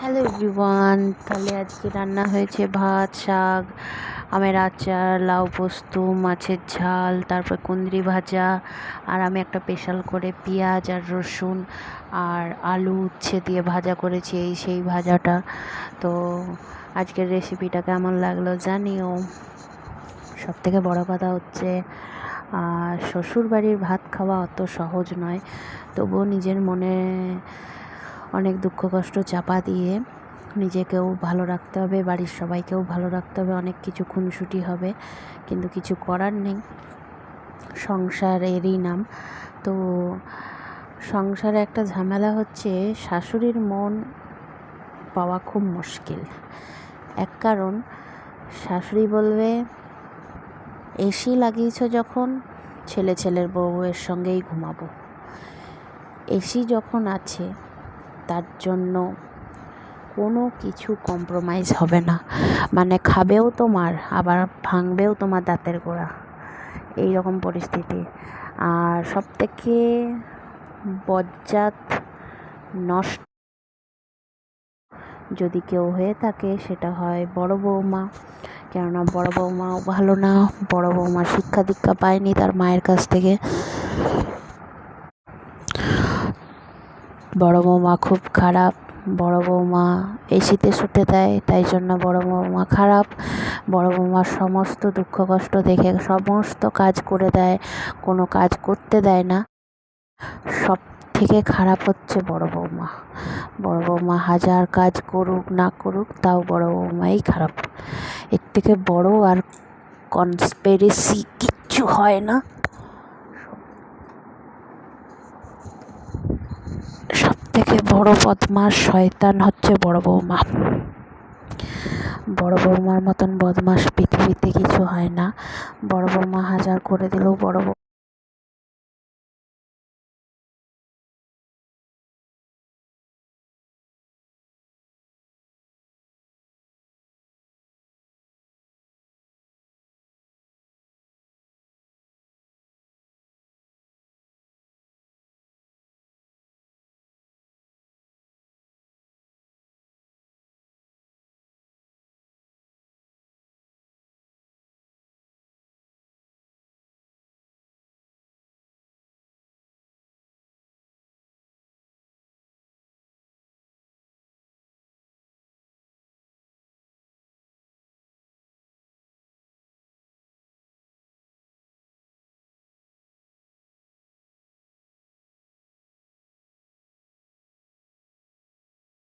Hello everyone. তাহলে আজকে রান্না হয়েছে ভাত, শাক, আমের আচার, লাউ পোস্ত, মাছের ঝাল, তারপর কুঁদরি ভাজা, আর আমি একটা স্পেশাল করে পেঁয়াজ আর রসুন আর আলু উচ্ছে দিয়ে ভাজা করেছি, সেই ভাজাটা। তো আজকের রেসিপিটা কেমন লাগলো জানিও। সবথেকে বড় কথা হচ্ছে শ্বশুর বাড়ির ভাত খাওয়া অত সহজ নয়, তবুও নিজের মনে অনেক দুঃখ কষ্ট চাপা দিয়ে নিজেকেও ভালো রাখতে হবে, বাড়ির সবাইকেও ভালো রাখতে হবে। অনেক কিছু খুনসুটি হবে, কিন্তু কিছু করার নেই, সংসার এরই নাম। তো সংসারে একটা ঝামেলা হচ্ছে, শাশুড়ির মন পাওয়া খুব মুশকিল। এক কারণ, শাশুড়ি বলবে এসি লাগিয়েছ যখন, ছেলের বউয়ের সঙ্গেই ঘুমাবো। এসি যখন আছে তার জন্য কোনো কিছু কম্প্রোমাইজ হবে না, মানে খাবেও তোমার, আবার ভাঙবেও তোমার দাঁতের গোড়া, এই রকম পরিস্থিতি। আর সবথেকে বজ্জাত নষ্ট যদি কেউ হয়ে থাকে সেটা হয় বড় বৌমা। কেননা বড় বৌমাও ভালো না, বড় বৌমা শিক্ষা দীক্ষা পায়নি তার মায়ের কাছ থেকে। বড় বৌমা খুব খারাপ, বড় বৌমা এসিতে শুতে দেয়, তাই জন্য বড় বৌমা খারাপ। বড় বৌমার সমস্ত দুঃখ কষ্ট দেখে সমস্ত কাজ করে দেয়, কোনো কাজ করতে দেয় না। সব থেকে খারাপ হচ্ছে বড় বৌমা। বড় বৌমা হাজার কাজ করুক না করুক, তাও বড় বৌমাই খারাপ। এর থেকে বড় আর কনস্পিরেসি কিচ্ছু হয় না। সবথেকে বড় বদমাস শয়তান হচ্ছে বড় বৌমা। বড় বৌমার মতন বদমাস পৃথিবীতে কিছু হয় না। বড় বৌমা হাজার করে দিলেও বড়